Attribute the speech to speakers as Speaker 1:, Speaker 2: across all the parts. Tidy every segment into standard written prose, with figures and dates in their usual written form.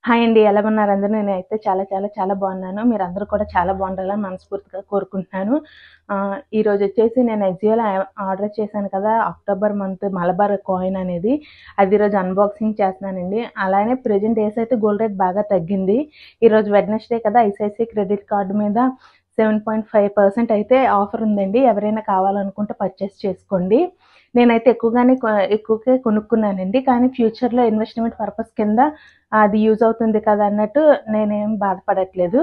Speaker 1: Hi అండి, ఎలా ఉన్నారు అందరూ? నేనైతే చాలా చాలా చాలా బాగున్నాను. మీరందరూ కూడా చాలా బాగుండాలని మనస్ఫూర్తిగా కోరుకుంటున్నాను. ఈరోజు వచ్చేసి నేను ఎజియోలో ఆర్డర్ చేశాను కదా, అక్టోబర్ మంత్ మలబార్ కాయిన్ అనేది. అది ఈరోజు అన్బాక్సింగ్ చేస్తున్నానండి. అలానే ప్రెజెంట్ డేస్ అయితే గోల్డ్ రేట్ బాగా తగ్గింది. ఈరోజు వెడ్నెస్డే కదా, ఐసిఐసిఐ క్రెడిట్ కార్డు మీద 7.5% అయితే ఆఫర్ ఉందండి. ఎవరైనా కావాలనుకుంటే పర్చేస్ చేసుకోండి. నేనైతే ఎక్కువగా కొనుక్కున్నానండి. కానీ ఫ్యూచర్లో ఇన్వెస్ట్మెంట్ పర్పస్ కింద అది యూజ్ అవుతుంది కదా అన్నట్టు నేనేం బాధపడట్లేదు.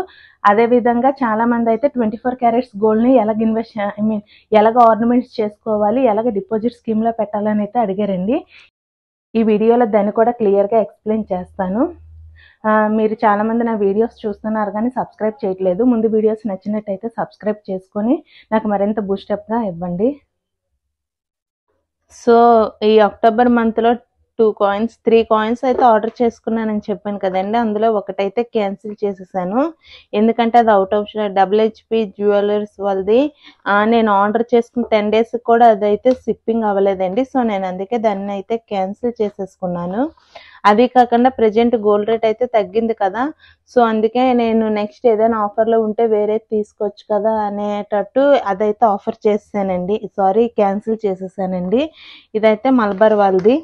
Speaker 1: అదేవిధంగా చాలామంది అయితే 24 క్యారెట్స్ గోల్డ్ని ఎలాగ ఆర్నమెంట్స్ చేసుకోవాలి, ఎలాగ డిపాజిట్ స్కీమ్లో పెట్టాలని అయితే అడిగారండి. ఈ వీడియోలో దాన్ని కూడా క్లియర్గా ఎక్స్ప్లెయిన్ చేస్తాను. మీరు చాలామంది నా వీడియోస్ చూస్తున్నారు కానీ సబ్స్క్రైబ్ చేయట్లేదు. ముందు వీడియోస్ నచ్చినట్టయితే సబ్స్క్రైబ్ చేసుకొని నాకు మరింత బూస్టప్గా ఇవ్వండి. సో ఈ అక్టోబర్ మంత్లో 3 కాయిన్స్ అయితే ఆర్డర్ చేసుకున్నానని చెప్పాను కదండి. అందులో ఒకటైతే క్యాన్సిల్ చేసేసాను, ఎందుకంటే అది అవుట్ ఆఫ్ WHP జ్యువెలర్స్ వాళ్ళది. నేను ఆర్డర్ చేసుకున్న 10 days కూడా అదైతే షిప్పింగ్ అవ్వలేదండి. సో నేను అందుకే దాన్ని అయితే క్యాన్సిల్ చేసేసుకున్నాను. అది కాకుండా ప్రజెంట్ గోల్డ్ రేట్ అయితే తగ్గింది కదా, సో అందుకే నేను నెక్స్ట్ ఏదైనా ఆఫర్లో ఉంటే వేరే తీసుకోవచ్చు కదా అనేటట్టు అదైతే ఆఫర్ చేసానండి. క్యాన్సిల్ చేసేసానండి. ఇదైతే మలబార్ వాళ్ళది.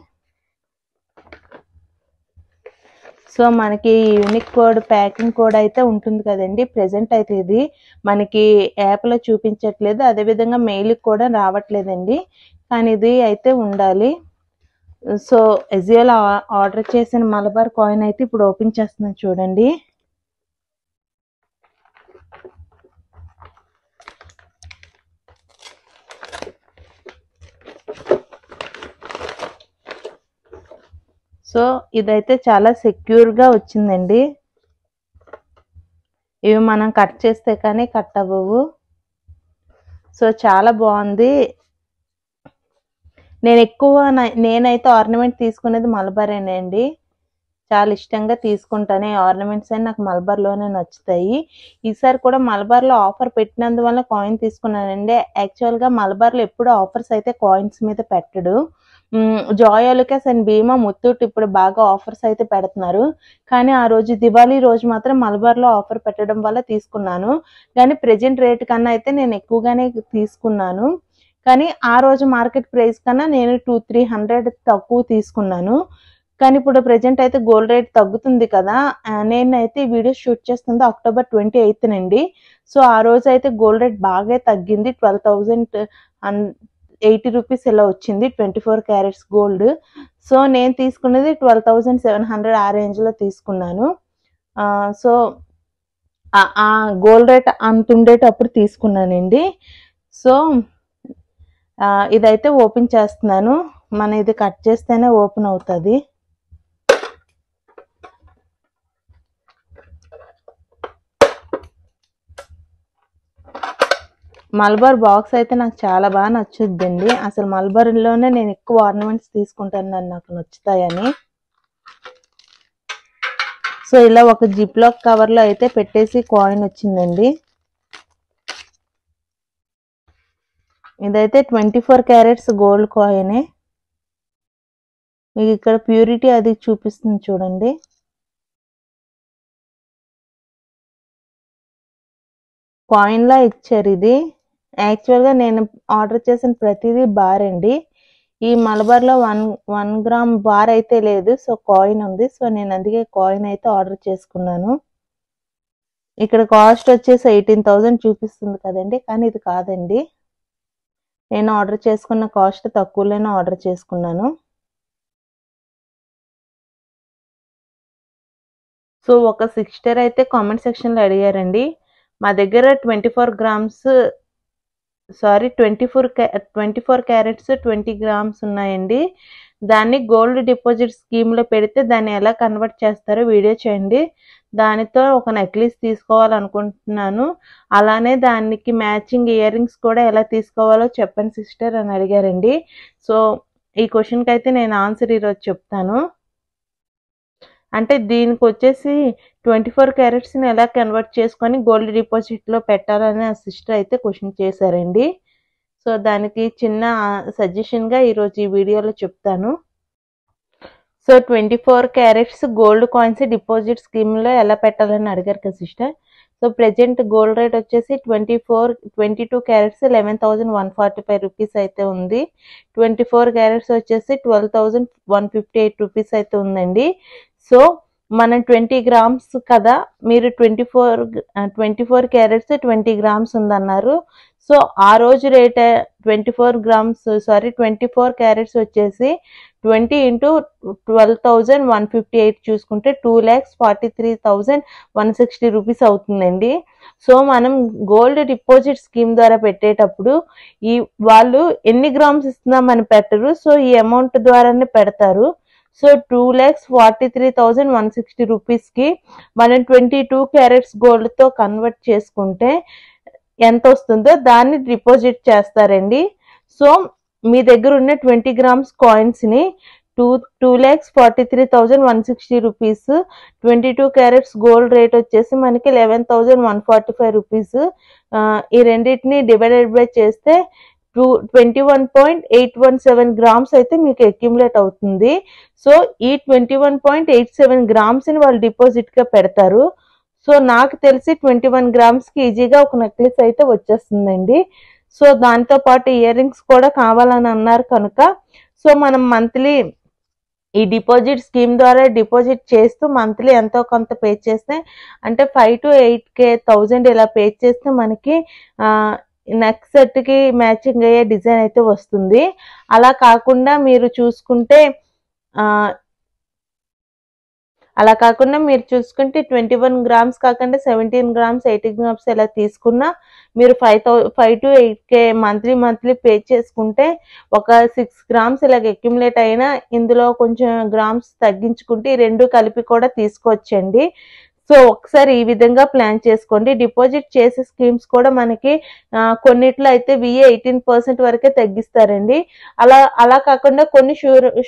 Speaker 1: సో మనకి యూనిక్ కోడ్, ప్యాకింగ్ కోడ్ అయితే ఉంటుంది కదండి. ప్రెజెంట్ అయితే ఇది మనకి యాప్లో చూపించట్లేదు, అదేవిధంగా మెయిల్కి కూడా రావట్లేదండి. కానీ ఇది అయితే ఉండాలి. సో ఎజియోలో ఆర్డర్ చేసిన మలబార్ కాయిన్ అయితే ఇప్పుడు ఓపెన్ చేస్తున్నాను చూడండి. సో ఇదైతే చాలా సెక్యూర్గా వచ్చిందండి. ఇవి మనం కట్ చేస్తే కానీ కట్ అవ్వవు. సో చాలా బాగుంది. నేనైతే ఆర్నమెంట్ తీసుకునేది మలబారేనండి. చాలా ఇష్టంగా తీసుకుంటాను. ఆర్నమెంట్స్ అని నాకు మలబార్లోనే నచ్చుతాయి. ఈసారి కూడా మలబార్లో ఆఫర్ పెట్టినందువల్ల కాయిన్ తీసుకున్నానండి. యాక్చువల్గా మలబార్లో ఎప్పుడు ఆఫర్స్ అయితే కాయిన్స్ మీద పెట్టడు. జాయ్ అలుకాస్ అండ్ భీమా, ముత్తూట్ ఇప్పుడు బాగా ఆఫర్స్ అయితే పెడుతున్నారు. కానీ ఆ రోజు దివాళీ రోజు మాత్రం మలబార్లో ఆఫర్ పెట్టడం వల్ల తీసుకున్నాను. కానీ ప్రెజెంట్ రేట్ కన్నా అయితే నేను ఎక్కువగానే తీసుకున్నాను. కానీ ఆ రోజు మార్కెట్ ప్రైస్ కన్నా నేను 200-300 తక్కువ తీసుకున్నాను. కానీ ఇప్పుడు ప్రెజెంట్ అయితే గోల్డ్ రేట్ తగ్గుతుంది కదా, నేనైతే ఈ వీడియో షూట్ చేస్తుంది అక్టోబర్ 28th నండి. సో ఆ రోజు అయితే గోల్డ్ రేట్ బాగా తగ్గింది. 12,080 రూపీస్ ఇలా వచ్చింది 24 క్యారెట్స్ గోల్డ్. సో నేను తీసుకున్నది 12,700 ఆ రేంజ్లో తీసుకున్నాను. సో ఆ గోల్డ్ రేట్ అంత ఉండేటప్పుడు తీసుకున్నానండి. సో ఇదైతే ఓపెన్ చేస్తున్నాను. మనం ఇది కట్ చేస్తేనే ఓపెన్ అవుతుంది. మలబార్ బాక్స్ అయితే నాకు చాలా బాగా నచ్చుద్దండి. అసలు మలబార్లోనే నేను ఎక్కువ ఆర్నమెంట్స్ తీసుకుంటాను, నాకు నచ్చుతాయని. సో ఇలా ఒక జిప్ లాక్ కవర్లో అయితే పెట్టేసి కాయిన్ వచ్చిందండి. ఇదైతే 24 క్యారెట్స్ గోల్డ్ కాయినే. మీకు ఇక్కడ ప్యూరిటీ అది చూపిస్తుంది చూడండి. కాయిన్లా ఇచ్చారు ఇది. యాక్చువల్గా నేను ఆర్డర్ చేసిన ప్రతిదీ బార్ అండి. ఈ మలబార్లో 1 గ్రామ్ బార్ అయితే లేదు, సో కాయిన్ ఉంది. సో నేను అందుకే కాయిన్ అయితే ఆర్డర్ చేసుకున్నాను. ఇక్కడ కాస్ట్ వచ్చేసి 18,000 చూపిస్తుంది కదండి, కానీ ఇది కాదండి. నేను ఆర్డర్ చేసుకున్న కాస్ట్ తక్కువలోనే ఆర్డర్ చేసుకున్నాను. సో ఒక సిస్టర్ అయితే కామెంట్ సెక్షన్లో అడిగారండి, మా దగ్గర 24 క్యారెట్స్ 20 గ్రామ్స్ ఉన్నాయండి, దాన్ని గోల్డ్ డిపాజిట్ స్కీమ్లో పెడితే దాన్ని ఎలా కన్వర్ట్ చేస్తారో వీడియో చేయండి. దానితో ఒక నెక్లెస్ తీసుకోవాలనుకుంటున్నాను, అలానే దానికి మ్యాచింగ్ ఇయర్ రింగ్స్ కూడా ఎలా తీసుకోవాలో చెప్పండి సిస్టర్ అని అడిగారండి. సో ఈ క్వశ్చన్కి అయితే నేను ఆన్సర్ ఈరోజు చెప్తాను. అంటే దీనికి వచ్చేసి 24 క్యారెట్స్ని ఎలా కన్వర్ట్ చేసుకొని గోల్డ్ డిపాజిట్లో పెట్టాలని ఆ సిస్టర్ అయితే క్వశ్చన్ చేశారండి. సో దానికి చిన్న సజెషన్గా ఈరోజు ఈ వీడియోలో చెప్తాను. So 24 carats gold coins deposit స్కీమ్లో ఎలా పెట్టాలని అడిగారు కదా sister. So present gold rate వచ్చేసి 22 క్యారెట్స్ 11,145 రూపీస్ అయితే ఉంది. 24 క్యారెట్స్ వచ్చేసి 12,158 రూపీస్ అయితే ఉందండి. సో మనం 20 గ్రామ్స్ కదా, మీరు 24 క్యారెట్స్ 20 గ్రామ్స్ ఉందన్నారు. సో ఆ రోజు రేట్ 24 క్యారెట్స్ వచ్చేసి 20 into 12,158 చూసుకుంటే 2,43,160 రూపీస్ అవుతుందండి. సో మనం గోల్డ్ డిపాజిట్ స్కీమ్ ద్వారా పెట్టేటప్పుడు వాళ్ళు ఎన్ని గ్రామ్స్ ఇస్తున్నామని పెట్టరు. సో ఈ అమౌంట్ ద్వారానే పెడతారు. సో 2,43,160 రూపీస్కి మనం 22 క్యారెట్స్ గోల్డ్తో కన్వర్ట్ చేసుకుంటే ఎంత వస్తుందో దాన్ని డిపాజిట్ చేస్తారండి. సో మీ దగ్గర ఉన్న 20 గ్రామ్స్ కాయిన్స్ని 2,43,160 రూపీస్, 22 క్యారెట్స్ గోల్డ్ రేట్ వచ్చేసి మనకి 11,145 రూపీస్. ఈ రెండింటిని డివైడెడ్ బై చేస్తే 21.817 గ్రామ్స్ అయితే మీకు అక్యుములేట్ అవుతుంది. సో ఈ 21.87 గ్రామ్స్ని వాళ్ళు డిపాజిట్గా పెడతారు. సో నాకు తెలిసి 21 గ్రామ్స్కి ఈజీగా ఒక నెక్లెస్ అయితే వచ్చేస్తుందండి. సో దాంతో పాటు ఇయర్ రింగ్స్ కూడా కావాలని అన్నారు కనుక సో మనం మంత్లీ ఈ డిపాజిట్ స్కీమ్ ద్వారా డిపాజిట్ చేస్తూ మంత్లీ ఎంతో కొంత పే చేస్తే అంటే 5,000 to 8,000 ఇలా పే చేస్తే మనకి నెక్ సెట్కి మ్యాచింగ్ అయ్యే డిజైన్ అయితే వస్తుంది. అలా కాకుండా మీరు చూసుకుంటే 21 గ్రామ్స్ కాకుండా 17 గ్రామ్స్ 18 గ్రామ్స్ ఇలా తీసుకున్నా మీరు 5 to 8K మంత్లీ పే చేసుకుంటే ఒక 6 గ్రామ్స్ ఇలాగ అక్యుములేట్ అయినా ఇందులో కొంచెం గ్రామ్స్ తగ్గించుకుంటే ఈ రెండు కలిపి కూడా తీసుకోవచ్చండి. సో ఒకసారి ఈ విధంగా ప్లాన్ చేసుకోండి. డిపాజిట్ చేసే స్కీమ్స్ కూడా మనకి కొన్నిట్లో అయితే VA 18% వరకే తగ్గిస్తారండి. అలా కాకుండా కొన్ని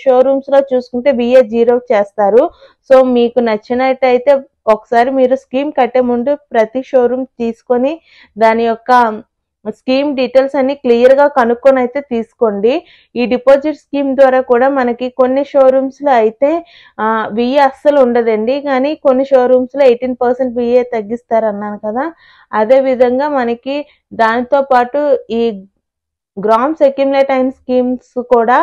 Speaker 1: షోరూమ్స్ లో చూసుకుంటే VA 0 చేస్తారు. సో మీకు నచ్చినట్టయితే ఒకసారి మీరు స్కీమ్ కట్టే ముందు ప్రతి షోరూమ్ తీసుకొని దాని యొక్క స్కీమ్ డీటెయిల్స్ అన్ని క్లియర్ గా కనుక్కొని అయితే తీసుకోండి. ఈ డిపాజిట్ స్కీమ్ ద్వారా కూడా మనకి కొన్ని షోరూమ్స్ లో అయితే VA అస్సలు ఉండదండి, కానీ కొన్ని షోరూమ్స్ లో 18% VA తగ్గిస్తారు అన్నాను కదా. అదే విధంగా మనకి దానితో పాటు ఈ గ్రామ్స్ అక్యుములేట్ అయిన స్కీమ్స్ కూడా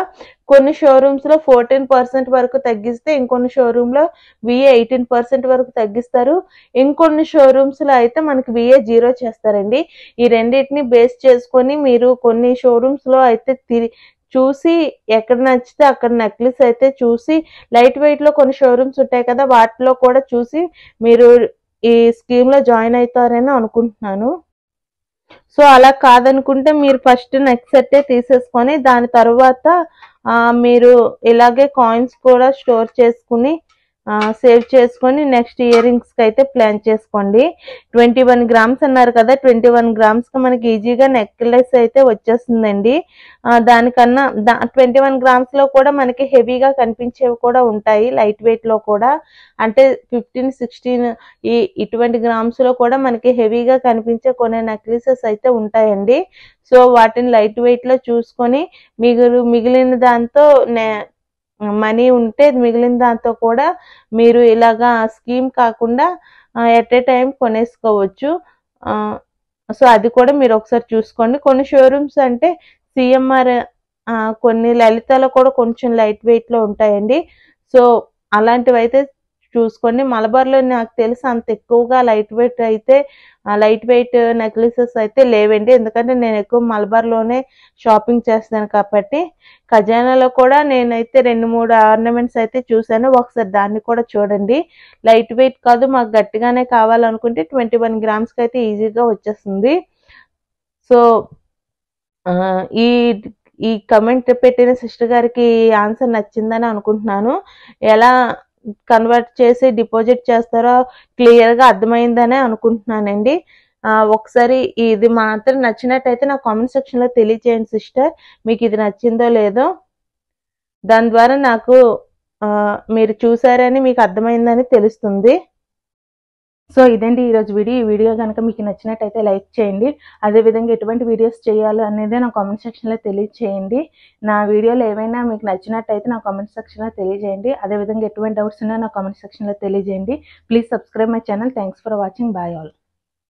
Speaker 1: కొన్ని షోరూమ్స్ లో 14% వరకు తగ్గిస్తే ఇంకొన్ని షోరూమ్ లో VA 18% వరకు తగ్గిస్తారు. ఇంకొన్ని షోరూమ్స్ లో అయితే మనకి VA 0 చేస్తారండి. ఈ రెండింటిని బేస్ చేసుకొని మీరు కొన్ని షోరూమ్స్ లో అయితే చూసి ఎక్కడ నచ్చితే అక్కడ నెక్లెస్ అయితే చూసి లైట్ వెయిట్ లో కొన్ని షోరూమ్స్ ఉంటాయి కదా, వాటిలో కూడా చూసి మీరు ఈ స్కీమ్ లో జాయిన్ అవుతారని అనుకుంటున్నాను. సో అలా కాదనుకుంటే మీరు ఫస్ట్ నెక్ సెట్టే తీసేసుకొని దాని తర్వాత మీరు ఇలాగే కాయిన్స్ కూడా స్టోర్ చేసుకుని సేవ్ చేసుకొని నెక్స్ట్ ఇయర్ రింగ్స్కి అయితే ప్లాన్ చేసుకోండి. 21 గ్రామ్స్ అన్నారు కదా, 21 గ్రామ్స్కి మనకి ఈజీగా నెక్లెస్ అయితే వచ్చేస్తుందండి. దానికన్నా 21 గ్రామ్స్లో కూడా మనకి హెవీగా కనిపించేవి కూడా ఉంటాయి, లైట్ వెయిట్లో కూడా. అంటే 15, 16 ఇటువంటి గ్రామ్స్లో కూడా మనకి హెవీగా కనిపించే కొన్ని నెక్లెసెస్ అయితే ఉంటాయండి. సో వాటిని లైట్ వెయిట్లో చూసుకొని మిగిలిన దాంతో మనీ ఉంటే మిగిలిన దాంతో కూడా మీరు ఇలాగా స్కీమ్ కాకుండా ఎట్ ఏ టైం కొనేసుకోవచ్చు. సో అది కూడా మీరు ఒకసారి చూసుకోండి. కొన్ని షోరూమ్స్ అంటే CMR, కొన్ని లలితలో కూడా కొంచెం లైట్ వెయిట్లో ఉంటాయండి. సో అలాంటివి అయితే చూసుకోండి. మలబార్లో నాకు తెలిసి అంత ఎక్కువగా లైట్ వెయిట్ నెక్లెసెస్ అయితే లేవండి, ఎందుకంటే నేను ఎక్కువ మలబార్లోనే షాపింగ్ చేస్తాను కాబట్టి. ఖజానాలో కూడా నేనైతే 2-3 ఆర్నమెంట్స్ అయితే చూశాను, ఒకసారి దాన్ని కూడా చూడండి. లైట్ వెయిట్ కాదు, మాకు గట్టిగానే కావాలనుకుంటే 21 గ్రామ్స్కి అయితే ఈజీగా వచ్చేస్తుంది. సో ఈ కమెంట్ పెట్టిన సిస్టర్ గారికి ఆన్సర్ నచ్చిందని అనుకుంటున్నాను. ఎలా కన్వర్ట్ చేసి డిపాజిట్ చేస్తారో క్లియర్గా అర్థమైందనే అనుకుంటున్నానండి. ఒకసారి ఇది మాత్రం నచ్చినట్టయితే నా కామెంట్ సెక్షన్లో తెలియజేయండి సిస్టర్, మీకు ఇది నచ్చిందో లేదో. దాని ద్వారా నాకు మీరు చూసారని మీకు అర్థమైందని తెలుస్తుంది. సో ఇదండి ఈరోజు వీడియో. ఈ వీడియో కనుక మీకు నచ్చినట్టయితే లైక్ చేయండి. అదేవిధంగా ఎటువంటి వీడియోస్ చేయాలి అనేది నా కామెంట్ సెక్షన్లో తెలియచేయండి. నా వీడియోలు ఏవైనా మీకు నచ్చినట్టయితే నా కామెంట్ సెక్షన్లో తెలియజేయండి. అదేవిధంగా ఎటువంటి డౌట్స్ ఉన్నా నా కామెంట్ సెక్షన్లో తెలియజేయండి. Please subscribe my channel. Thanks for watching. Bye all.